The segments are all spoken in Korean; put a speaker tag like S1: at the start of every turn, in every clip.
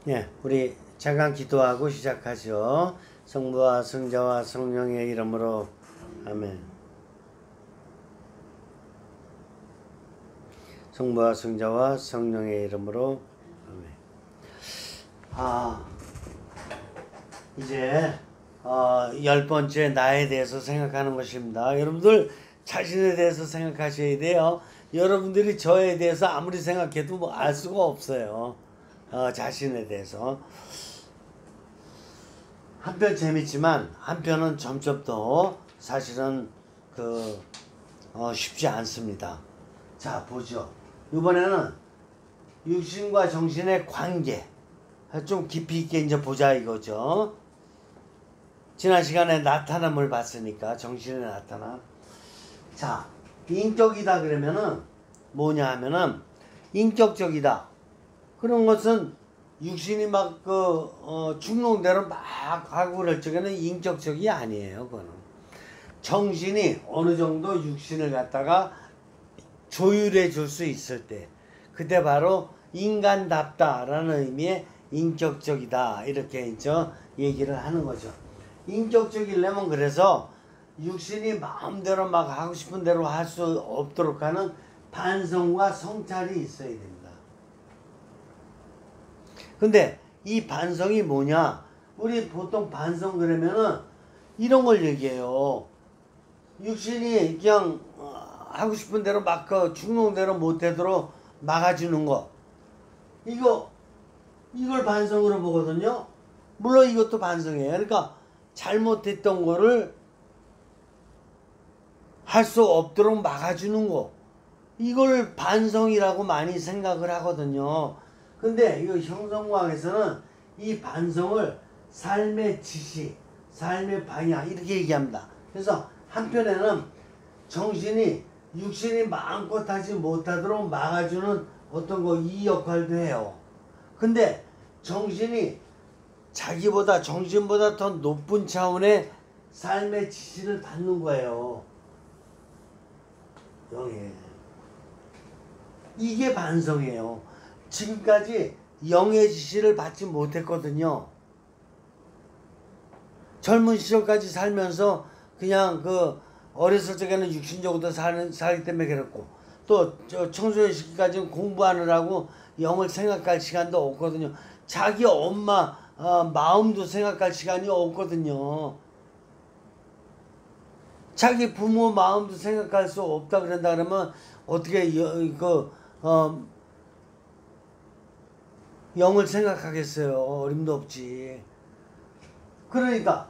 S1: 예, 우리 잠깐 기도하고 시작하죠. 성부와 성자와 성령의 이름으로 아멘. 성부와 성자와 성령의 이름으로 아멘. 이제 10번째 나에 대해서 생각하는 것입니다. 여러분들 자신에 대해서 생각하셔야 돼요. 여러분들이 저에 대해서 아무리 생각해도 뭐 알 수가 없어요. 자신에 대해서. 한편 재밌지만 한편은 점점 더 사실은 쉽지 않습니다. 자, 보죠. 이번에는 육신과 정신의 관계 좀 깊이 있게 이제 보자 이거죠. 지난 시간에 나타남을 봤으니까 정신의 나타남. 자, 인격이다 그러면은 뭐냐 하면은 인격적이다. 그런 것은 육신이 막 충동대로 막 하고 그럴 적에는 인격적이 아니에요. 그거는 정신이 어느 정도 육신을 갖다가 조율해 줄 수 있을 때, 그때 바로 인간답다라는 의미의 인격적이다 이렇게 이제 얘기를 하는 거죠. 인격적이려면 그래서 육신이 마음대로 막 하고 싶은 대로 할 수 없도록 하는 반성과 성찰이 있어야 됩니다. 근데 이 반성이 뭐냐? 우리 보통 반성 그러면은 이런 걸 얘기해요. 육신이 그냥 하고 싶은 대로 막 충동대로 못되도록 막아주는 거. 이걸 반성으로 보거든요. 물론 이것도 반성이에요. 그러니까 잘못했던 거를 할 수 없도록 막아주는 거. 이걸 반성이라고 많이 생각을 하거든요. 근데 이 형성과학에서는 이 반성을 삶의 지시, 삶의 방향 이렇게 얘기합니다. 그래서 한편에는 정신이 육신이 마음껏 하지 못하도록 막아주는 어떤 이 역할도 해요. 근데 정신이 정신보다 더 높은 차원의 삶의 지시를 받는 거예요. 영에. 이게 반성이에요. 지금까지 영의 지시를 받지 못했거든요. 젊은 시절까지 살면서 그냥 어렸을 적에는 육신적으로 살기 때문에 그랬고, 또 청소년 시기까지는 공부하느라고 영을 생각할 시간도 없거든요. 자기 엄마 마음도 생각할 시간이 없거든요. 자기 부모 마음도 생각할 수 없다 그런다 그러면 어떻게 영을 생각하겠어요. 어림도 없지. 그러니까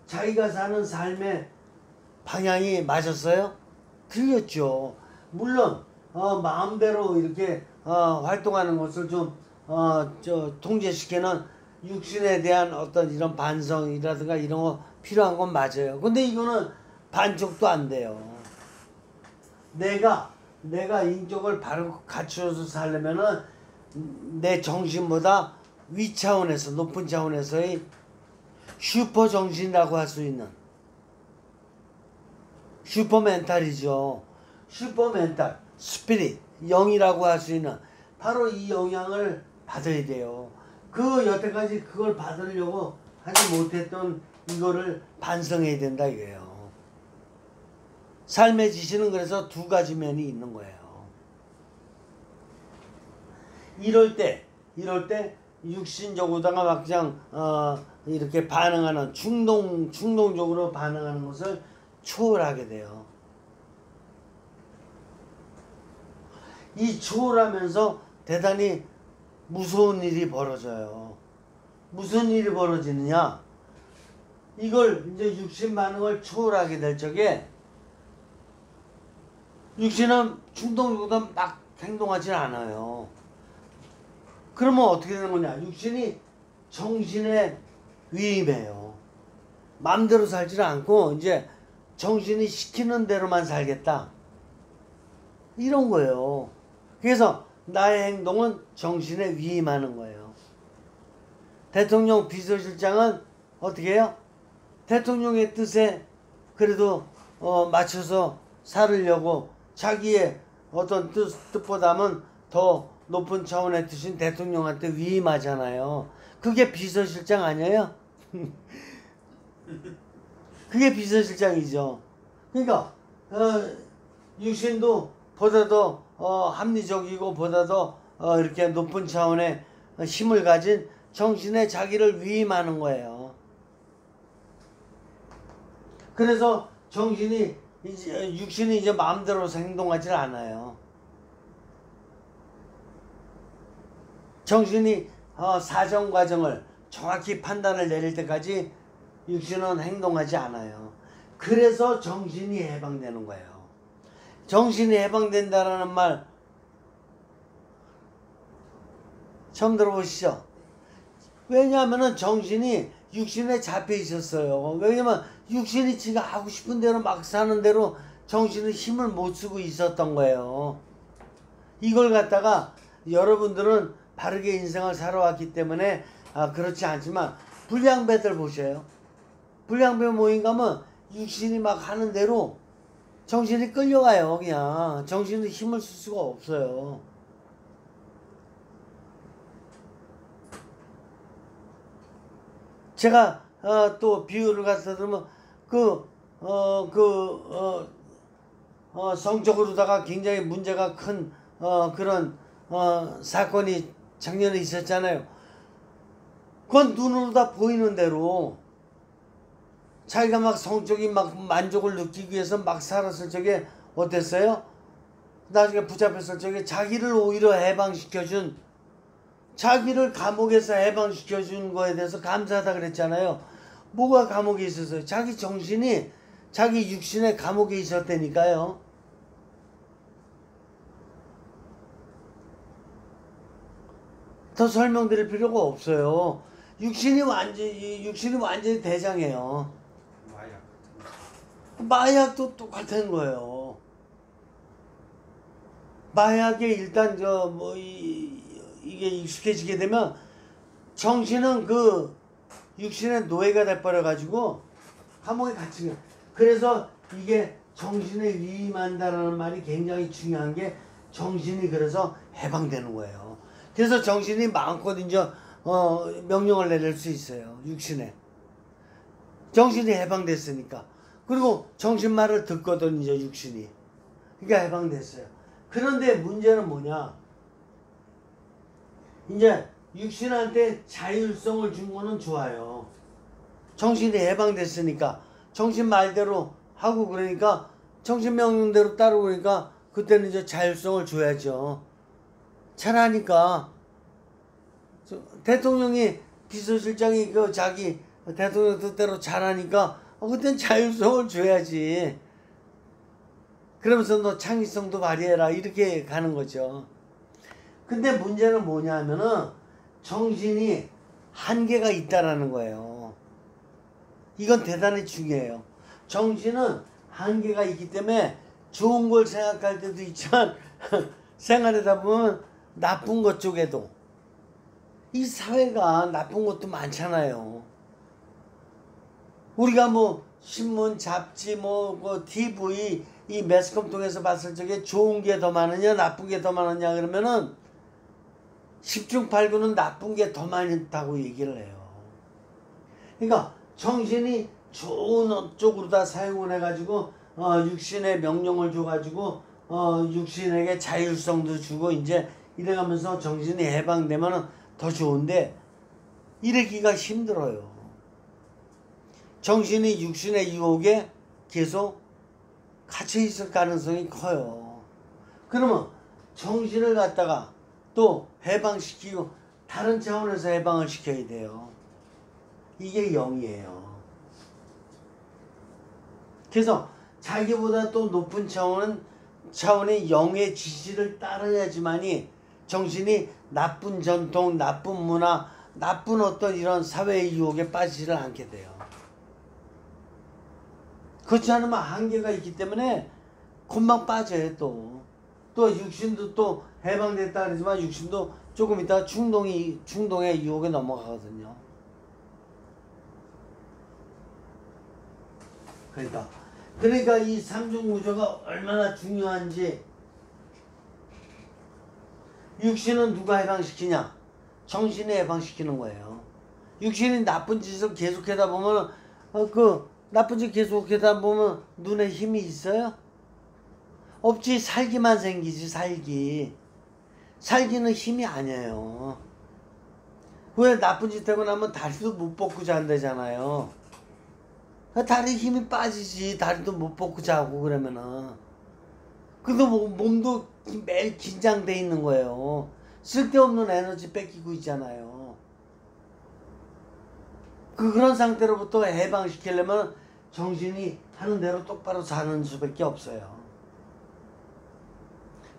S1: 자기가 사는 삶의 방향이 맞았어요? 틀렸죠. 물론 마음대로 이렇게 활동하는 것을 좀 통제시키는 육신에 대한 어떤 이런 반성이라든가 이런 거 필요한 건 맞아요. 근데 이거는 반쪽도 안 돼요. 내가 인격을 바로 갖추어서 살려면은 내 정신보다 위 차원에서 높은 차원에서의 슈퍼 정신이라고 할 수 있는 슈퍼 멘탈이죠. 슈퍼 멘탈, 스피릿, 영이라고 할 수 있는 바로 이 영향을 받아야 돼요. 여태까지 그걸 받으려고 하지 못했던 이거를 반성해야 된다 이거예요. 삶의 지시는 그래서 두 가지 면이 있는 거예요. 이럴 때 육신적으로다가 막 그냥 이렇게 반응하는 충동적으로 반응하는 것을 초월하게 돼요. 이 초월하면서 대단히 무서운 일이 벌어져요. 무슨 일이 벌어지느냐? 이걸 이제 육신 반응을 초월하게 될 적에 육신은 충동적으로 막 행동하지 않아요. 그러면 어떻게 되는 거냐? 육신이 정신에 위임해요. 마음대로 살지를 않고 이제 정신이 시키는 대로만 살겠다. 이런 거예요. 그래서 나의 행동은 정신에 위임하는 거예요. 대통령 비서실장은 어떻게 해요? 대통령의 뜻에 그래도 맞춰서 살으려고 자기의 어떤 뜻보다는 더 높은 차원의 뜻인 대통령한테 위임하잖아요. 그게 비서실장 아니에요? 그게 비서실장이죠. 그러니까 육신도 보다 더 합리적이고 보다 더 이렇게 높은 차원의 힘을 가진 정신에 자기를 위임하는 거예요. 그래서 정신이 이제 육신이 이제 마음대로서 행동하지 않아요. 정신이 사정 과정을 정확히 판단을 내릴 때까지 육신은 행동하지 않아요. 그래서 정신이 해방되는 거예요. 정신이 해방된다라는 말 처음 들어보시죠? 왜냐하면 정신이 육신에 잡혀 있었어요. 왜냐면 육신이 지가 하고 싶은 대로 막 사는 대로 정신은 힘을 못 쓰고 있었던 거예요. 이걸 갖다가 여러분들은 바르게 인생을 살아왔기 때문에 그렇지 않지만 불량배들 보세요. 불량배 모임 가면 육신이 막 하는 대로 정신이 끌려가요. 그냥 정신은 힘을 쓸 수가 없어요. 제가 또 비유를 갖다 들면 성적으로다가 굉장히 문제가 큰 그런 사건이 작년에 있었잖아요. 그건 눈으로 다 보이는 대로 자기가 막 성적인 막 만족을 느끼기 위해서 막 살았을 적에 어땠어요? 나중에 붙잡혔을 적에 자기를 오히려 해방시켜준, 자기를 감옥에서 해방시켜준 거에 대해서 감사하다 그랬잖아요. 뭐가 감옥에 있었어요? 자기 정신이 자기 육신의 감옥에 있었다니까요. 더 설명드릴 필요가 없어요. 육신이 완전히 대장이에요. 마약도 똑같은 거예요. 마약에 일단 이게 익숙해지게 되면 정신은 그 육신의 노예가 돼버려 가지고 감옥에 갇힌 거예요. 그래서 이게 정신에 위임한다는 말이 굉장히 중요한 게 정신이 그래서 해방되는 거예요. 그래서 정신이 마음껏 이제 명령을 내릴 수 있어요. 육신에. 정신이 해방됐으니까. 그리고 정신 말을 듣거든 이제 육신이. 그러니까 해방됐어요. 그런데 문제는 뭐냐? 이제 육신한테 자율성을 준 거는 좋아요. 정신이 해방됐으니까 정신 말대로 하고 그러니까 정신 명령대로 따르고 그러니까 그때는 이제 자율성을 줘야죠. 잘하니까 대통령이 비서실장이 자기 대통령 뜻대로 잘하니까 그땐 자율성을 줘야지. 그러면서 너 창의성도 발휘해라 이렇게 가는 거죠. 근데 문제는 뭐냐 하면은 정신이 한계가 있다라는 거예요. 이건 대단히 중요해요. 정신은 한계가 있기 때문에 좋은 걸 생각할 때도 있지만 생활하다 보면 나쁜 것 쪽에도 이 사회가 나쁜 것도 많잖아요. 우리가 뭐 신문, 잡지, TV, 이 매스컴 통해서 봤을 적에 좋은 게 더 많으냐 나쁜 게 더 많으냐 그러면은 10중 8구는 나쁜 게 더 많다고 얘기를 해요. 그러니까 정신이 좋은 쪽으로 다 사용을 해가지고 육신에 명령을 줘가지고 육신에게 자율성도 주고 이제 이래가면서 정신이 해방되면 더 좋은데 이러기가 힘들어요. 정신이 육신의 유혹에 계속 갇혀 있을 가능성이 커요. 그러면 정신을 갖다가 또 해방시키고 다른 차원에서 해방을 시켜야 돼요. 이게 영이에요. 그래서 자기보다 또 높은 차원의 영의 지시를 따라야지만이 정신이 나쁜 전통, 나쁜 문화, 나쁜 어떤 이런 사회의 유혹에 빠지지를 않게 돼요. 그렇지 않으면 한계가 있기 때문에 금방 빠져요. 또 육신도 또 해방됐다 그러지만 육신도 조금 있다가 충동의 유혹에 넘어가거든요. 그러니까 이 삼중구조가 얼마나 중요한지 육신은 누가 해방시키냐? 정신이 해방시키는 거예요. 육신이 나쁜 짓을 계속하다 보면 그 나쁜 짓 계속하다 보면 눈에 힘이 있어요? 없지. 살기만 생기지. 살기는 힘이 아니에요. 왜 나쁜 짓 하고 나면 다리도 못 뻗고 잔다잖아요. 다리 힘이 빠지지. 다리도 못 뻗고 자고 그러면은. 근데 몸도 매일 긴장돼 있는 거예요. 쓸데없는 에너지 뺏기고 있잖아요. 그런 상태로부터 해방시키려면 정신이 하는 대로 똑바로 사는 수밖에 없어요.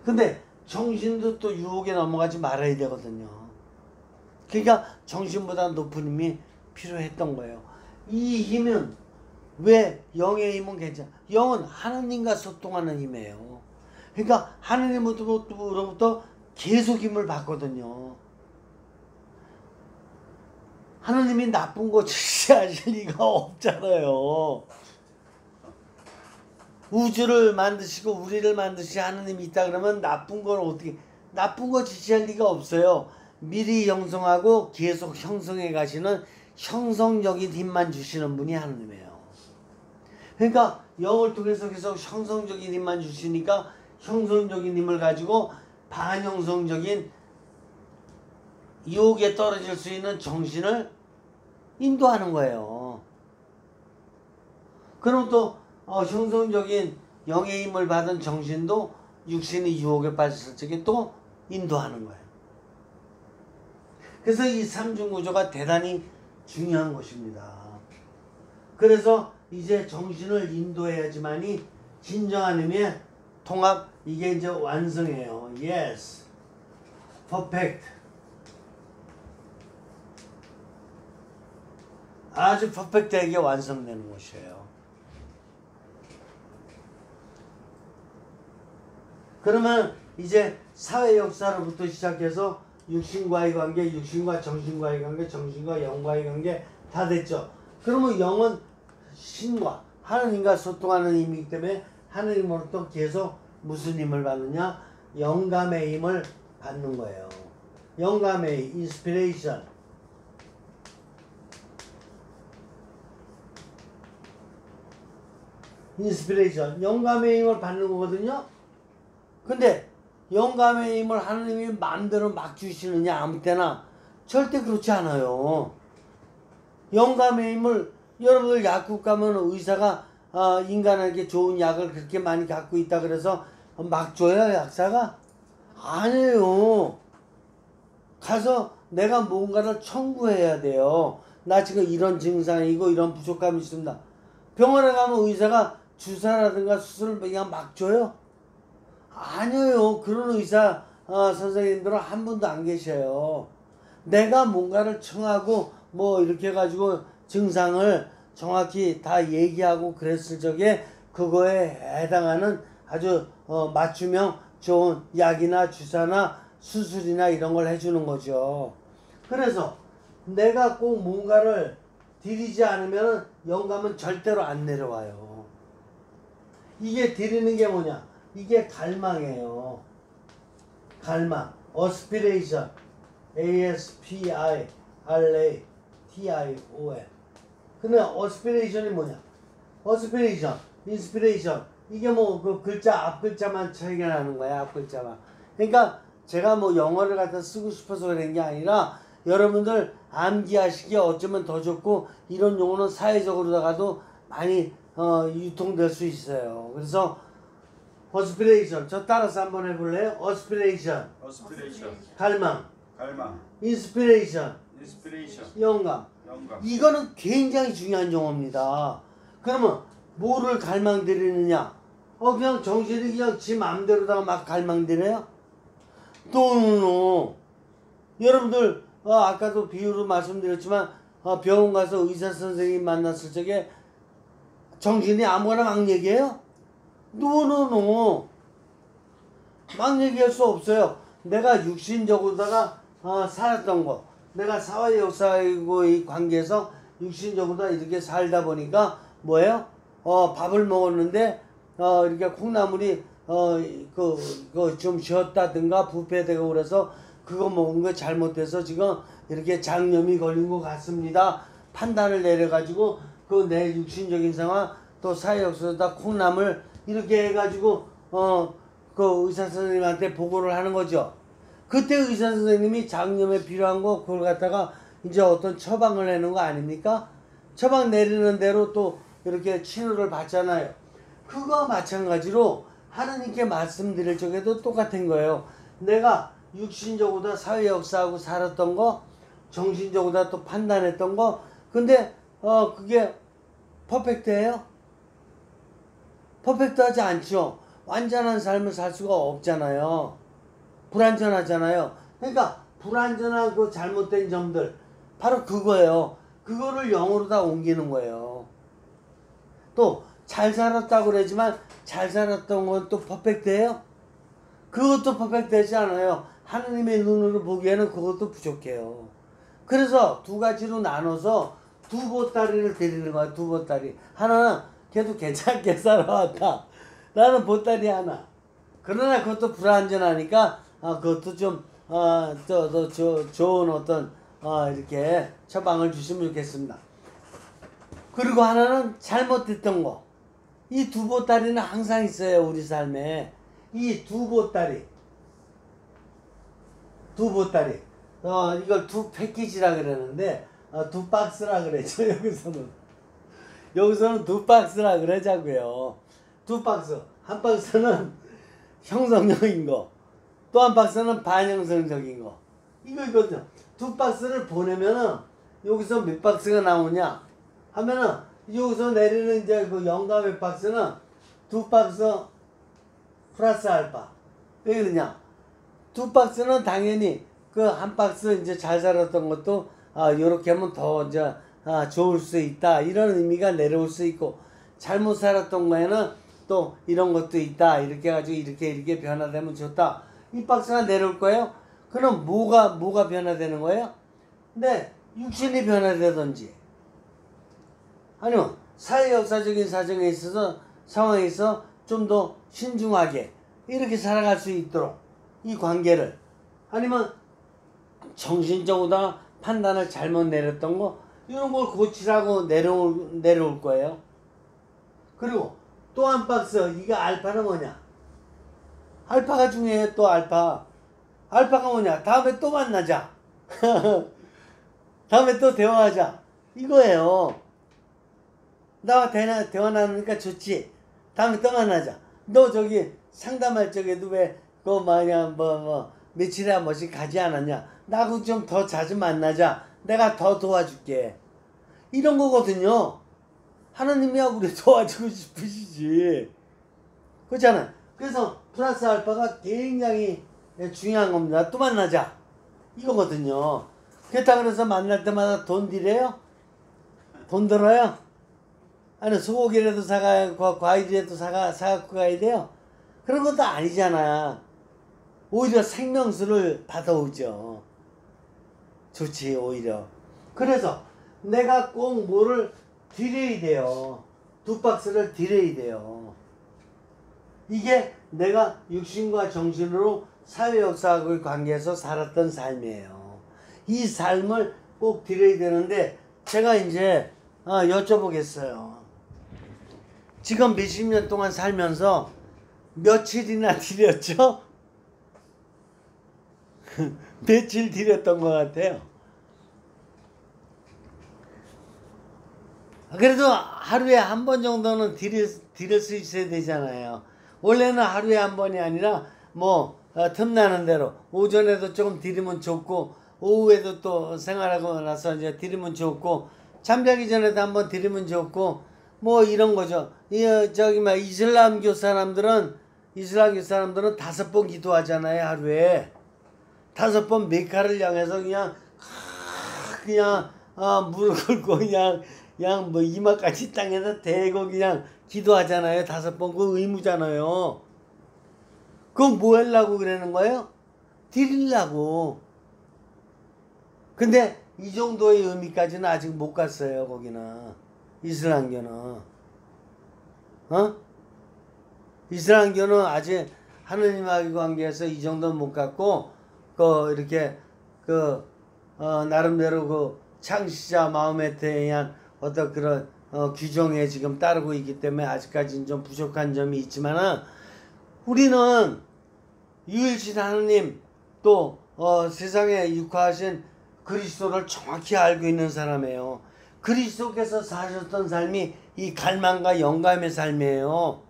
S1: 근데 정신도 또 유혹에 넘어가지 말아야 되거든요. 그러니까 정신보다 높은 힘이 필요했던 거예요. 이 힘은 왜 영의 힘은 괜찮아? 영은 하느님과 소통하는 힘이에요. 그러니까 하느님으로부터 계속 힘을 받거든요. 하느님이 나쁜 거 지시하실 리가 없잖아요. 우주를 만드시고 우리를 만드시 하느님이 있다 그러면 나쁜 거 지시할 리가 없어요. 미리 형성하고 계속 형성해 가시는 형성적인 힘만 주시는 분이 하느님이에요. 그러니까 영을 통해서 계속 형성적인 힘만 주시니까 형성적인 힘을 가지고 반형성적인 유혹에 떨어질 수 있는 정신을 인도하는 거예요. 그럼 또 형성적인 영의 힘을 받은 정신도 육신이 유혹에 빠졌을 적에 또 인도하는 거예요. 그래서 이 삼중구조가 대단히 중요한 것입니다. 그래서 이제 정신을 인도해야지만이 진정한 의미의 통합, 이게 이제 완성이에요. Yes. Perfect. 아주 퍼펙트하게 완성되는 것이에요. 그러면 이제 사회 역사로부터 시작해서 육신과의 관계, 육신과 정신과의 관계, 정신과 영과의 관계 다 됐죠. 그러면 영은 신과 하느님과 소통하는 힘이기 때문에 하느님으로부터 계속 무슨 힘을 받느냐? 영감의 힘을 받는 거예요. 영감의 인스피레이션. 인스피레이션. 영감의 힘을 받는 거거든요. 근데 영감의 힘을 하느님이 마음대로 막 주시느냐 아무 때나? 절대 그렇지 않아요. 영감의 힘을 여러분들 약국 가면 의사가 인간에게 좋은 약을 그렇게 많이 갖고 있다 그래서 막 줘요 약사가? 아니에요. 가서 내가 뭔가를 청구해야 돼요. 나 지금 이런 증상이고 이런 부족함이 있습니다. 병원에 가면 의사가 주사라든가 수술을 그냥 막 줘요? 아니에요. 그런 의사 선생님들은 한 분도 안 계셔요. 내가 뭔가를 청하고 뭐 이렇게 해가지고 증상을 정확히 다 얘기하고 그랬을 적에 그거에 해당하는 아주 맞춤형 좋은 약이나 주사나 수술이나 이런 걸 해주는 거죠. 그래서 내가 꼭 뭔가를 드리지 않으면 영감은 절대로 안 내려와요. 이게 드리는 게 뭐냐? 이게 갈망이에요. 갈망. aspiration. aspiration. 근데 aspiration이 뭐냐? aspiration, inspiration. 이게 뭐 그 글자 앞 글자만 차이가 나는 거야. 앞 글자만. 그러니까 제가 뭐 영어를 갖다 쓰고 싶어서 그런 게 아니라 여러분들 암기하시기에 어쩌면 더 좋고 이런 용어는 사회적으로다가도 많이 유통될 수 있어요. 그래서 aspiration. 저 따라서 한번 해볼래요? aspiration. 갈망. inspiration. 영감. 이거는 굉장히 중요한 용어입니다. 그러면 뭐를 갈망드리느냐? 그냥 정신이 그냥 지 마음대로다가 막 갈망드려요? 노노노. 여러분들 아까도 비유로 말씀드렸지만 병원 가서 의사 선생님 만났을 적에 정신이 아무거나 막 얘기해요? 노노노. 막 얘기할 수 없어요. 내가 육신적으로다가 살았던 거, 내가 사회 역사의 관계에서 육신적으로 이렇게 살다 보니까 뭐예요? 밥을 먹었는데 이렇게 콩나물이 좀 쉬었다든가 부패되고 그래서 그거 먹은 거 잘못돼서 지금 이렇게 장염이 걸린 것 같습니다. 판단을 내려가지고 그 내 육신적인 상황 또 사회역사다 콩나물 이렇게 해가지고 그 의사 선생님한테 보고를 하는 거죠. 그때 의사 선생님이 장염에 필요한 거 그걸 갖다가 이제 어떤 처방을 내는 거 아닙니까? 처방 내리는 대로 또 이렇게 치료를 받잖아요. 그거 마찬가지로 하나님께 말씀드릴 적에도 똑같은 거예요. 내가 육신적으로 사회 역사하고 살았던 거, 정신적으로 또 판단했던 거, 근데 그게 퍼펙트예요? 퍼펙트하지 않죠. 완전한 삶을 살 수가 없잖아요. 불완전하잖아요. 그러니까 불완전한 그 잘못된 점들 바로 그거예요. 그거를 영으로 다 옮기는 거예요. 또 잘 살았다고 그러지만 잘 살았던 건 또 퍼펙트예요? 그것도 퍼펙트하지 않아요. 하느님의 눈으로 보기에는 그것도 부족해요. 그래서 두 가지로 나눠서 두 보따리를 드리는 거야. 두 보따리. 하나는 걔도 괜찮게 살아왔다. 나는 보따리 하나. 그러나 그것도 불완전하니까 그것도 좀 좋은 어떤 이렇게 처방을 주시면 좋겠습니다. 그리고 하나는 잘못됐던 거. 이 두 보따리는 항상 있어요. 우리 삶에. 이 두 보따리. 이걸 두 패키지라 그러는데 두 박스라 그러죠. 여기서는 두 박스라 그러자고요. 두 박스. 한 박스는 형성적인 거. 또 한 박스는 반형성적인 거. 이거거든요. 두 박스를 보내면은 여기서 몇 박스가 나오냐 하면은 여기서 내리는 이제 그 영감의 박스는 두 박스 플러스 알파. 왜 그러냐? 두 박스는 당연히 그 한 박스 이제 잘 살았던 것도 요렇게 하면 더 이제 좋을 수 있다. 이런 의미가 내려올 수 있고, 잘못 살았던 거에는 또 이런 것도 있다. 이렇게 해가지고 이렇게 변화되면 좋다. 이 박스가 내려올 거예요. 그럼 뭐가 변화되는 거예요? 근데 육신이 변화되든지 아니면 사회 역사적인 사정에 있어서 상황에 있어 좀 더 신중하게 이렇게 살아갈 수 있도록 이 관계를, 아니면 정신적으로 판단을 잘못 내렸던 거 이런 걸 고치라고 내려올 거예요. 그리고 또 한 박스, 이게 알파는 뭐냐? 알파가 중요해요. 또 알파가 뭐냐? 다음에 또 만나자. 다음에 또 대화하자. 이거예요. 나와 대화 나누니까 좋지. 다음에 또 만나자. 너 저기 상담할 적에도 왜 그거 며칠에 한 번씩 가지 않았냐? 나하고 좀 더 자주 만나자. 내가 더 도와줄게. 이런 거거든요. 하나님이야 우리 도와주고 싶으시지. 그렇잖아요. 그래서 플러스 알파가 굉장히 중요한 겁니다. 또 만나자. 이거거든요. 그렇다 그래서 만날 때마다 돈 드려요? 돈 들어요? 아니 소고기라도 사가 과일이라도 사갖고 가야 돼요? 그런 것도 아니잖아. 오히려 생명수를 받아오죠. 좋지 오히려. 그래서 내가 꼭 뭐를 드려야 돼요. 두 박스를 드려야 돼요. 이게 내가 육신과 정신으로 사회 역사하고의 관계에서 살았던 삶이에요. 이 삶을 꼭 드려야 되는데 제가 이제 여쭤보겠어요. 지금 몇십 년 동안 살면서 며칠이나 드렸죠? 며칠 드렸던 것 같아요. 그래도 하루에 한 번 정도는 드릴 수 있어야 되잖아요. 원래는 하루에 한 번이 아니라 틈나는 대로 오전에도 조금 드리면 좋고, 오후에도 또 생활하고 나서 이제 드리면 좋고, 잠자기 전에도 한번 드리면 좋고, 이런 거죠. 이슬람교 사람들은 5번 기도하잖아요. 하루에 5번 메카를 향해서 그냥 무릎 꿇고 그냥 이마까지 땅에다 대고 그냥 기도하잖아요. 5번. 그거 의무잖아요. 그건 뭐 하려고 그러는 거예요? 드리려고. 근데 이 정도의 의미까지는 아직 못 갔어요. 거기는 이슬람교는. 이슬람교는 아직 하느님과의 관계에서 이 정도는 못 갖고 이렇게 나름대로 창시자 마호메트에 의한 어떤 그런 규정에 지금 따르고 있기 때문에 아직까지는 좀 부족한 점이 있지만은 우리는 유일신 하느님 또 세상에 육화하신 그리스도를 정확히 알고 있는 사람이에요. 그리스도께서 사셨던 삶이 이 갈망과 영감의 삶이에요.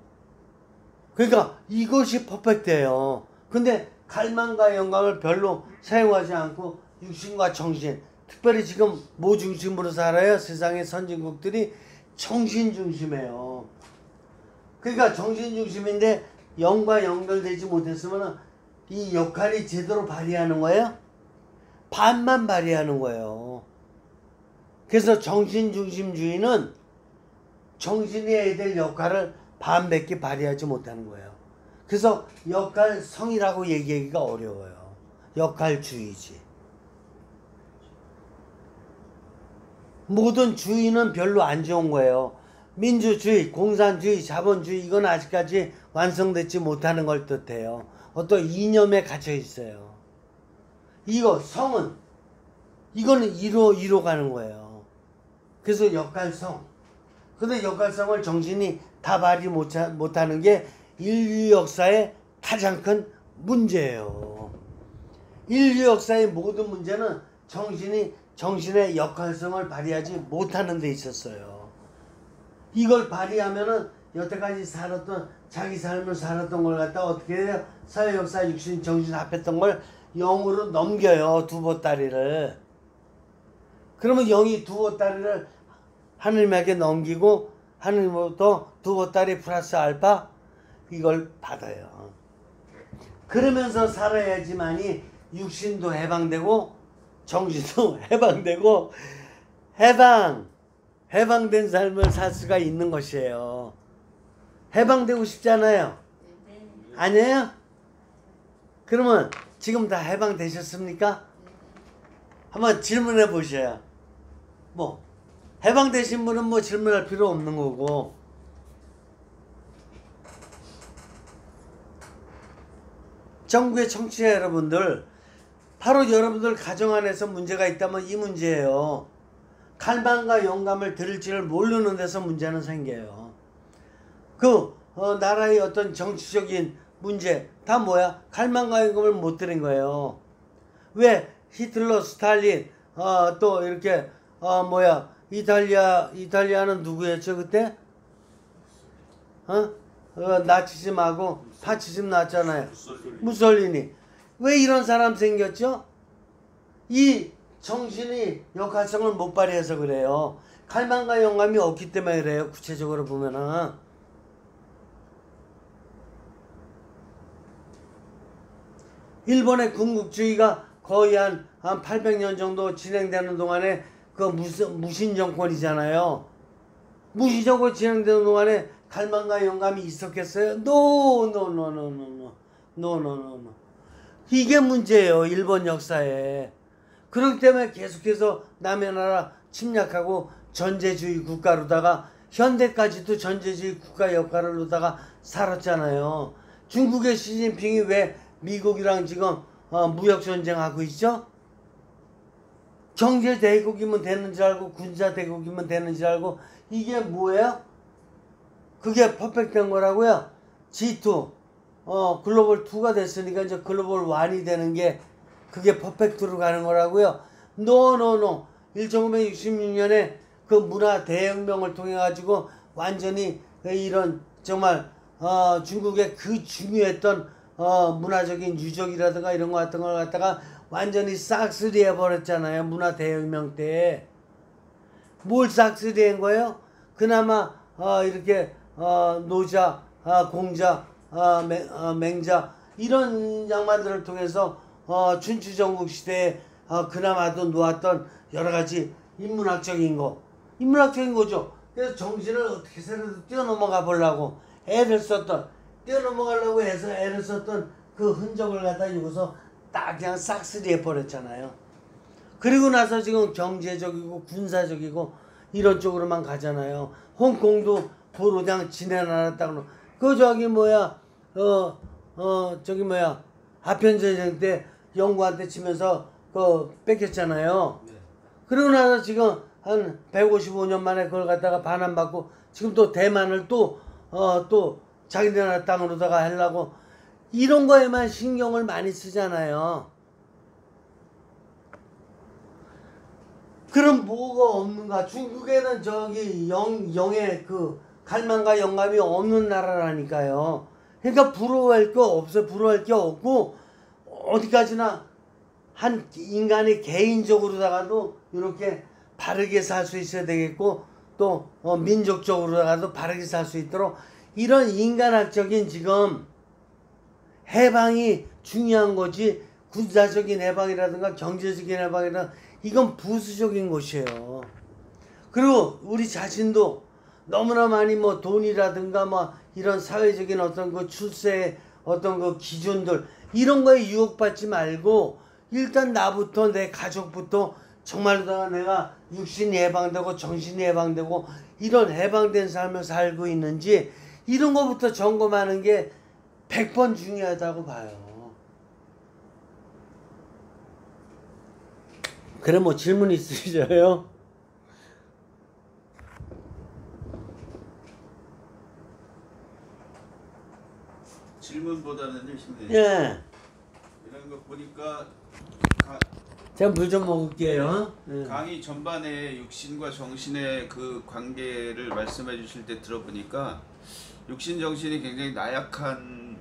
S1: 그러니까 이것이 퍼펙트예요. 근데 갈망과 영감을 별로 사용하지 않고 육신과 정신, 특별히 지금 뭐 중심으로 살아요? 세상의 선진국들이 정신 중심이에요. 그러니까 정신 중심인데 영과 연결되지 못했으면 이 역할이 제대로 발휘하는 거예요? 반만 발휘하는 거예요. 그래서 정신중심주의는 정신이 해야 될 역할을 반밖에 발휘하지 못하는 거예요. 그래서 역할성이라고 얘기하기가 어려워요. 역할주의지. 모든 주의는 별로 안 좋은 거예요. 민주주의, 공산주의, 자본주의 이건 아직까지 완성되지 못하는 걸 뜻해요. 어떤 이념에 갇혀 있어요. 이거 성은 이거는 이로 가는 거예요. 그래서 역할성. 근데 역할성을 정신이 다 발휘 못하는 게 인류 역사의 가장 큰 문제예요. 인류 역사의 모든 문제는 정신의 역할성을 발휘하지 못하는 데 있었어요. 이걸 발휘하면은 여태까지 살았던 자기 삶을 살았던 걸 갖다 어떻게 해요? 사회 역사 육신 정신 합했던 걸 영으로 넘겨요. 두 보따리를. 그러면 영이 두 보따리를 하느님에게 넘기고 하느님으로부터 두 보따리 플러스 알파 이걸 받아요. 그러면서 살아야지만이 육신도 해방되고 정신도 해방되고 해방된 삶을 살 수가 있는 것이에요. 해방되고 싶잖아요. 아니에요? 그러면 지금 다 해방되셨습니까? 한번 질문해 보셔요. 뭐 해방되신 분은 뭐 질문할 필요 없는 거고. 전국의 청취자 여러분들, 바로 여러분들 가정 안에서 문제가 있다면 이 문제예요. 갈망과 영감을 들을지를 모르는 데서 문제는 생겨요. 나라의 어떤 정치적인 문제 다 뭐야? 갈망과 영감을 못 들은 거예요. 왜 히틀러, 스탈린, 또 이렇게 이탈리아는 누구였죠 그때? 나치즘하고 파치즘 났잖아요. 무솔리니. 왜 이런 사람 생겼죠? 이 정신이 역할성을 못 발휘해서 그래요. 갈망과 영감이 없기 때문에 그래요. 구체적으로 보면은. 일본의 군국주의가 거의 한 800년 정도 진행되는 동안에 무신 정권이잖아요. 무시적으로 진행되는 동안에 갈망과 영감이 있었겠어요? No. 이게 문제예요. 일본 역사에. 그렇기 때문에 계속해서 남의 나라 침략하고 전제주의 국가로다가 현대까지도 전제주의 국가 역할을 하다가 살았잖아요. 중국의 시진핑이 왜 미국이랑 지금 무역전쟁하고 있죠? 경제대국이면 되는 줄 알고 군사대국이면 되는 줄 알고 이게 뭐예요? 그게 퍼펙트한 거라고요. G2 글로벌 2가 됐으니까 이제 글로벌 1이 되는 게 그게 퍼펙트로 가는 거라고요. No. 1966년에 그 문화 대혁명을 통해 가지고 완전히 이런 정말 중국의 그 중요했던 문화적인 유적이라든가 이런 거 같은 걸 갖다가 완전히 싹쓸이 해버렸잖아요. 문화 대혁명 때. 뭘 싹쓸이 한 거예요? 그나마 이렇게 노자, 공자, 맹자 이런 양반들을 통해서 춘추전국 시대에 그나마도 놓았던 여러 가지 인문학적인 거죠. 그래서 정신을 어떻게 해서라도 뛰어넘어가 보려고 뛰어넘어가려고 해서 애를 썼던 그 흔적을 갖다 여기서 딱 그냥 싹쓸이 해버렸잖아요. 그리고 나서 지금 경제적이고 군사적이고 이런 쪽으로만 가잖아요. 홍콩도 도로 그냥 지내놨다고 그 저기 뭐야 저기 뭐야 아편전쟁 때 영구한테 치면서 그 뺏겼잖아요.
S2: 네.
S1: 그러고 나서 지금 한 155년 만에 그걸 갖다가 반환받고 지금 또 대만을 또 자기네 나라 땅으로다가 하려고 이런 거에만 신경을 많이 쓰잖아요. 그럼 뭐가 없는가? 중국에는 저기 영의 그 갈망과 영감이 없는 나라라니까요. 그러니까 부러워할 게 없어요. 부러워할 게 없고 어디까지나 한 인간이 개인적으로다가도 이렇게 바르게 살 수 있어야 되겠고 또 민족적으로다가도 바르게 살 수 있도록 이런 인간학적인 지금 해방이 중요한 거지 군사적인 해방이라든가 경제적인 해방이라든가 이건 부수적인 것이에요. 그리고 우리 자신도 너무나 많이 뭐 돈이라든가 뭐 이런 사회적인 어떤 그 출세의 어떤 그 기준들 이런 거에 유혹받지 말고 일단 나부터 내 가족부터 정말로 내가 육신이 해방되고 정신이 해방되고 이런 해방된 삶을 살고 있는지 이런 거부터 점검하는 게 100번 중요하다고 봐요. 그래 뭐 질문 있으시죠?
S2: 질문보다는요, 신부님.
S1: 예.
S2: 이런 거 보니까
S1: 제가 물 좀 먹을게요. 예.
S2: 강의 전반에 육신과 정신의 그 관계를 말씀해 주실 때 들어보니까 육신 정신이 굉장히 나약한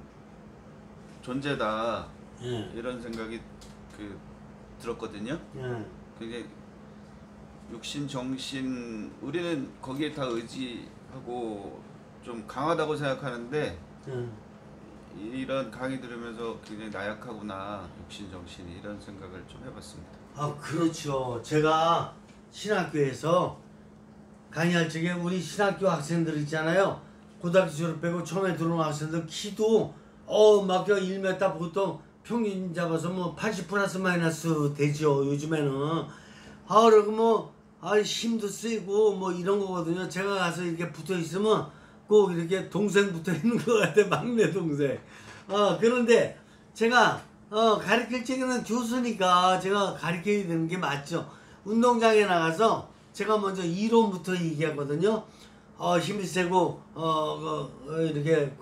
S2: 존재다.
S1: 예.
S2: 이런 생각이 들었거든요.
S1: 예.
S2: 굉장히 육신 정신 우리는 거기에 다 의지하고 좀 강하다고 생각하는데
S1: 예.
S2: 이런 강의 들으면서 굉장히 나약하구나 육신 정신이 이런 생각을 좀 해봤습니다.
S1: 아 그렇죠. 제가 신학교에서 강의할 적에 우리 신학교 학생들 있잖아요. 고등학교 졸업하고 처음에 들어온 학생들 키도 막 1m 보통 평균 잡아서 뭐 80 플러스 마이너스 되죠. 요즘에는 그리고 뭐 힘도 세고 뭐 이런 거거든요. 제가 가서 이렇게 붙어 있으면 꼭 이렇게 동생 붙어 있는 것 같아. 막내 동생. 그런데 제가 가르칠 적에는 교수니까 제가 가르쳐야 되는 게 맞죠. 운동장에 나가서 제가 먼저 이론부터 얘기하거든요. 힘이 세고 이렇게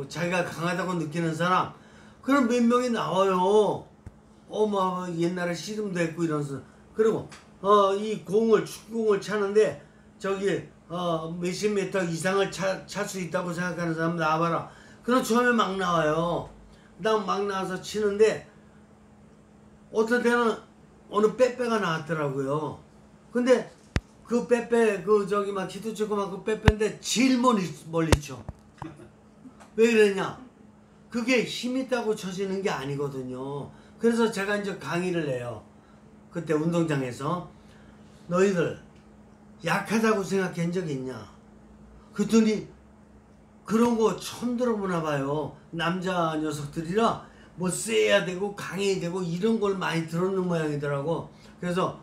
S1: 자기가 강하다고 느끼는 사람 그런 몇 명이 나와요. 뭐 옛날에 씨름도 했고 이러면서 그리고 이 축구공을 차는데 저기 몇십 미터 이상을 찰 수 있다고 생각하는 사람 나와봐라. 그럼 처음에 막 나와요. 그다음 막 나와서 치는데 어떤 때는 어느 빼빼가 나왔더라고요. 근데 그 빼빼 저기 막 키도 조그만 그 빼빼인데 제일 멀리 쳐. 왜 그러냐? 그게 힘 있다고 쳐지는 게 아니거든요. 그래서 제가 이제 강의를 해요. 그때 운동장에서 너희들 약하다고 생각한 적 있냐? 그랬더니 그런 거 처음 들어보나 봐요. 남자 녀석들이라 뭐 세야 되고 강해야 되고 이런 걸 많이 들었는 모양이더라고. 그래서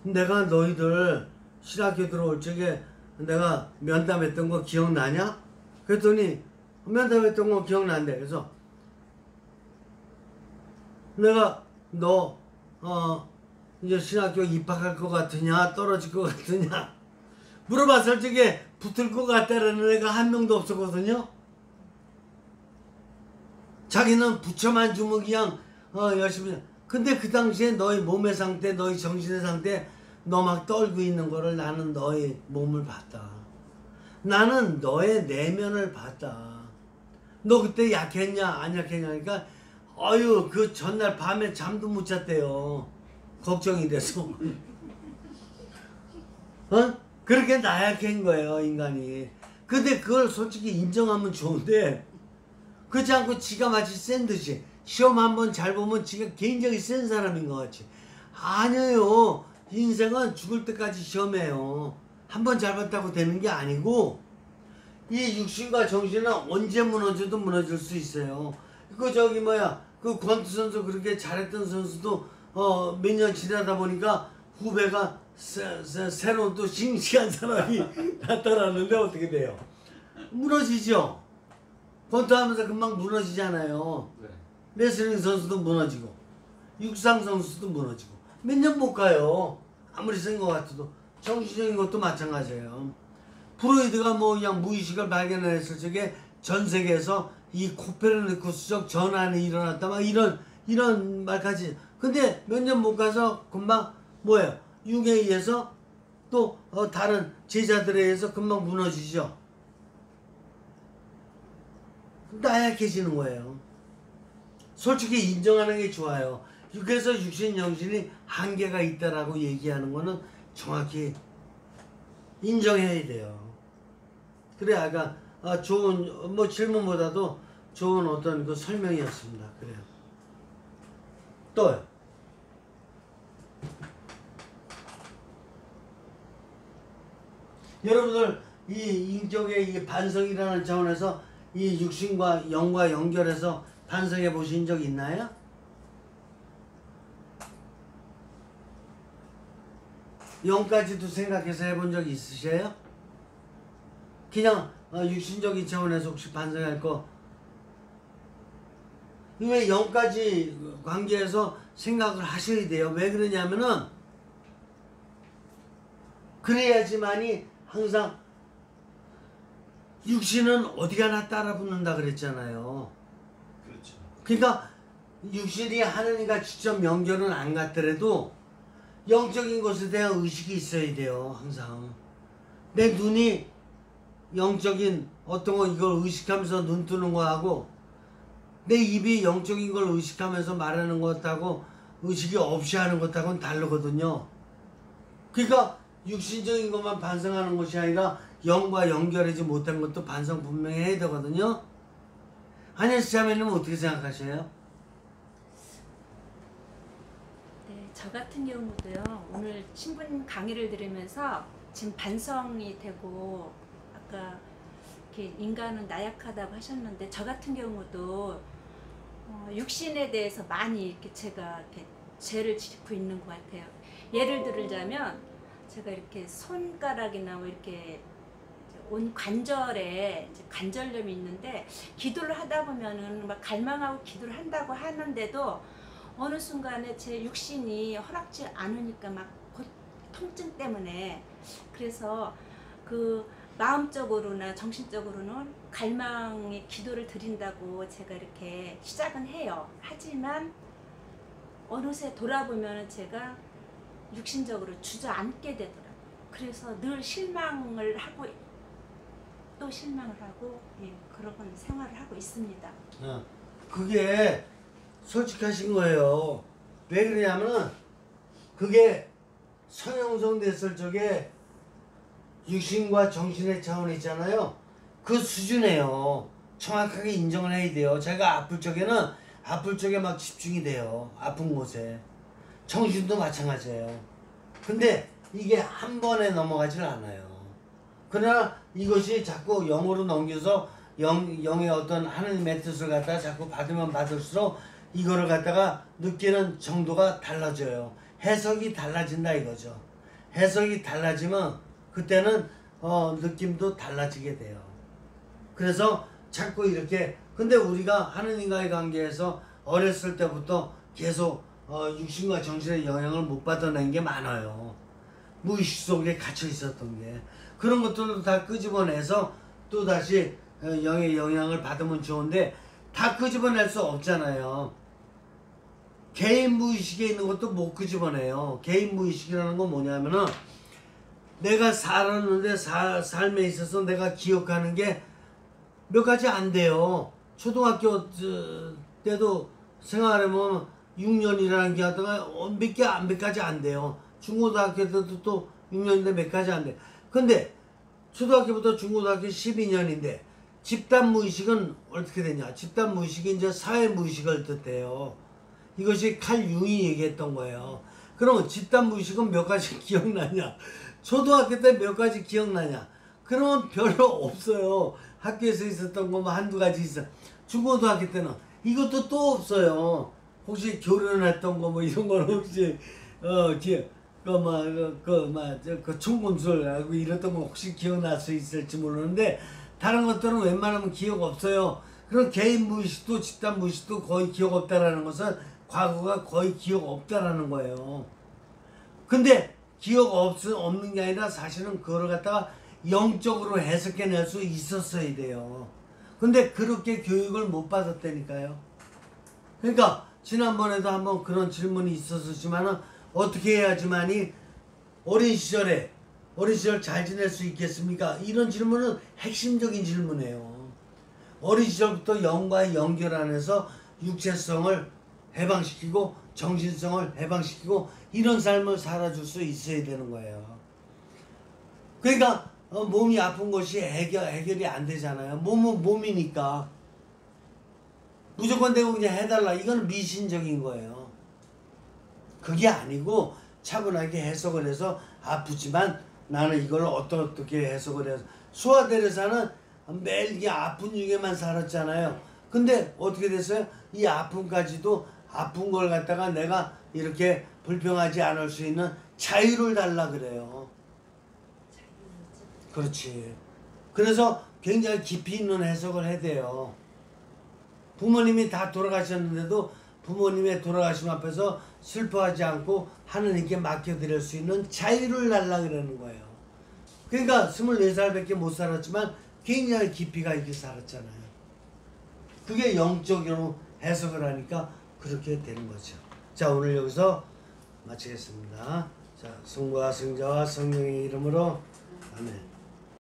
S1: 내가 너희들 신학교 들어올 적에 내가 면담했던 거 기억나냐? 그랬더니 면담했던 거 기억난대. 그래서 내가 너 이제 신학교 입학할 것 같으냐 떨어질 것 같으냐 물어봤을 적에 붙을 것 같다라는 애가 한 명도 없었거든요. 자기는 부처만 주면 그냥 열심히. 근데 그 당시에 너희 몸의 상태 너희 정신의 상태 너 막 떨고 있는 거를 나는 너의 몸을 봤다. 나는 너의 내면을 봤다. 너 그때 약했냐 안 약했냐 하니까 그 전날 밤에 잠도 못 잤대요. 걱정이 돼서. 그렇게 나약한 거예요 인간이. 근데 그걸 솔직히 인정하면 좋은데 그렇지 않고 지가 마치 센 듯이 시험 한번 잘 보면 지가 굉장히 센 사람인 것 같지. 아니에요. 인생은 죽을 때까지 시험해요. 한번 잘 봤다고 되는 게 아니고 이 육신과 정신은 언제 무너져도 무너질 수 있어요. 그 권투 선수 그렇게 잘했던 선수도 몇 년 지나다 보니까 후배가 새로운 또 싱싱한 사람이 나타났는데 어떻게 돼요? 무너지죠. 권투하면서 금방 무너지잖아요.
S2: 네.
S1: 레슬링 선수도 무너지고 육상 선수도 무너지고 몇 년 못 가요. 아무리 센 것 같아도. 정신적인 것도 마찬가지예요. 프로이드가 뭐 그냥 무의식을 발견했을 적에 전 세계에서 이 코페르니쿠스적 전환이 일어났다 막 이런 말까지. 근데 몇 년 못 가서 금방 뭐예요? 육에 의해서 또 다른 제자들에 의해서 금방 무너지죠. 나약해지는 거예요. 솔직히 인정하는 게 좋아요. 그래서 육신 영신이 한계가 있다라고 얘기하는 거는 정확히 인정해야 돼요. 그래 아까 좋은 뭐 질문보다도 좋은 어떤 그 설명이었습니다. 그래요. 또요. 여러분들 이 인격의 이 반성이라는 차원에서 이 육신과 영과 연결해서 반성해 보신 적 있나요? 영까지도 생각해서 해본 적 있으세요? 그냥 육신적인 차원에서 혹시 반성할 거. 왜 영까지 관계해서 생각을 하셔야 돼요. 왜 그러냐면은 그래야지만이 항상 육신은 어디 가나 따라 붙는다 그랬잖아요.
S2: 그렇죠.
S1: 그러니까 육신이 하느님과 직접 연결은 안 갔더라도 영적인 것에 대한 의식이 있어야 돼요. 항상 내 눈이 영적인 어떤 거 이걸 의식하면서 눈 뜨는 거하고 내 입이 영적인 걸 의식하면서 말하는 것하고 의식이 없이 하는 것하고는 다르거든요. 그러니까 육신적인 것만 반성하는 것이 아니라 영과 연결하지 못한 것도 반성 분명히 해야 되거든요. 한예수 자매님은 어떻게 생각하세요?
S3: 네, 저 같은 경우도요. 오늘 신분 강의를 들으면서 지금 반성이 되고 아까 이렇게 인간은 나약하다고 하셨는데 저 같은 경우도 육신에 대해서 많이 이렇게 제가 이렇게 죄를 짓고 있는 것 같아요. 예를 들자면 제가 이렇게 손가락이나 뭐 이렇게 온 관절에 이제 관절염이 있는데 기도를 하다 보면은 막 갈망하고 기도를 한다고 하는데도 어느 순간에 제 육신이 허락지 않으니까 막 통증 때문에 그래서 그 마음적으로나 정신적으로는 갈망의 기도를 드린다고 제가 이렇게 시작은 해요. 하지만 어느새 돌아보면 제가 육신적으로 주저앉게 되더라고요. 그래서 늘 실망을 하고 또 실망을 하고 그런 생활을 하고 있습니다.
S1: 그게 솔직하신 거예요. 왜 그러냐면은 그게 성형성 됐을 적에 육신과 정신의 차원이 있잖아요. 그 수준이에요. 정확하게 인정을 해야 돼요. 제가 아플 적에는 아플 적에 막 집중이 돼요. 아픈 곳에. 정신도 마찬가지예요. 근데 이게 한 번에 넘어가질 않아요. 그러나 이것이 자꾸 영으로 넘겨서 영의 어떤 하느님의 뜻을 갖다가 자꾸 받으면 받을수록 이거를 갖다가 느끼는 정도가 달라져요. 해석이 달라진다 이거죠. 해석이 달라지면 그때는 느낌도 달라지게 돼요. 그래서 자꾸 이렇게 근데 우리가 하느님과의 관계에서 어렸을 때부터 계속 육신과 정신의 영향을 못 받아낸 게 많아요. 무의식 속에 갇혀 있었던 게 그런 것들도 다 끄집어내서 또 다시 영의 영향을 받으면 좋은데 다 끄집어낼 수 없잖아요. 개인 무의식에 있는 것도 못 끄집어내요. 개인 무의식이라는 건 뭐냐면은 내가 살았는데 삶에 있어서 내가 기억하는 게 몇 가지 안 돼요. 초등학교 때도 생활해보면 6년이라는 게 하다가 몇 가지 안 돼요. 중고등학교 때도 또 6년인데 몇 가지 안 돼. 근데 초등학교부터 중고등학교 12년인데 집단 무의식은 어떻게 되냐. 집단 무의식이 이제 사회 무의식을 뜻해요. 이것이 칼 융이 얘기했던 거예요. 그러면 집단 무의식은 몇 가지 기억나냐? 초등학교 때 몇 가지 기억나냐? 그러면 별로 없어요. 학교에서 있었던 거뭐 한두 가지 있어. 중고등학교 때는 이것도 또 없어요. 혹시 교련했던 거 뭐 이런 거는 혹시 그 총검술하고 이랬던 거 혹시 기억날 수 있을지 모르는데 다른 것들은 웬만하면 기억 없어요. 그런 개인 무의식도 집단 무의식도 거의 기억 없다라는 것은 과거가 거의 기억 없다라는 거예요. 근데 기억 없는 게 아니라 사실은 그걸 갖다가 영적으로 해석해낼 수 있었어야 돼요. 근데 그렇게 교육을 못 받았다니까요. 그러니까 지난번에도 한번 그런 질문이 있었지만은 어떻게 해야지만이 어린 시절 잘 지낼 수 있겠습니까? 이런 질문은 핵심적인 질문이에요. 어린 시절부터 영과 연결하면서 육체성을 해방시키고 정신성을 해방시키고 이런 삶을 살아줄 수 있어야 되는 거예요. 그러니까 몸이 아픈 것이 해결이 안 되잖아요. 몸은 몸이니까 무조건 내가 그냥 해달라, 이건 미신적인 거예요. 그게 아니고 차분하게 해석을 해서 아프지만 나는 이걸 어떻게 해석을 해서 소아테레사는 매일 이게 아픈 중에만 살았잖아요. 근데 어떻게 됐어요? 이 아픔까지도 아픈 걸 갖다가 내가 이렇게 불평하지 않을 수 있는 자유를 달라 그래요. 그렇지. 그래서 굉장히 깊이 있는 해석을 해야 돼요. 부모님이 다 돌아가셨는데도 부모님의 돌아가심 앞에서 슬퍼하지 않고 하느님께 맡겨드릴 수 있는 자유를 달라 그러는 거예요. 그러니까 24살밖에 못 살았지만 굉장히 깊이가 있게 살았잖아요. 그게 영적으로 해석을 하니까 그렇게 되는 거죠. 자, 오늘 여기서 마치겠습니다. 자, 성부와 성자와 성령의 이름으로 아멘.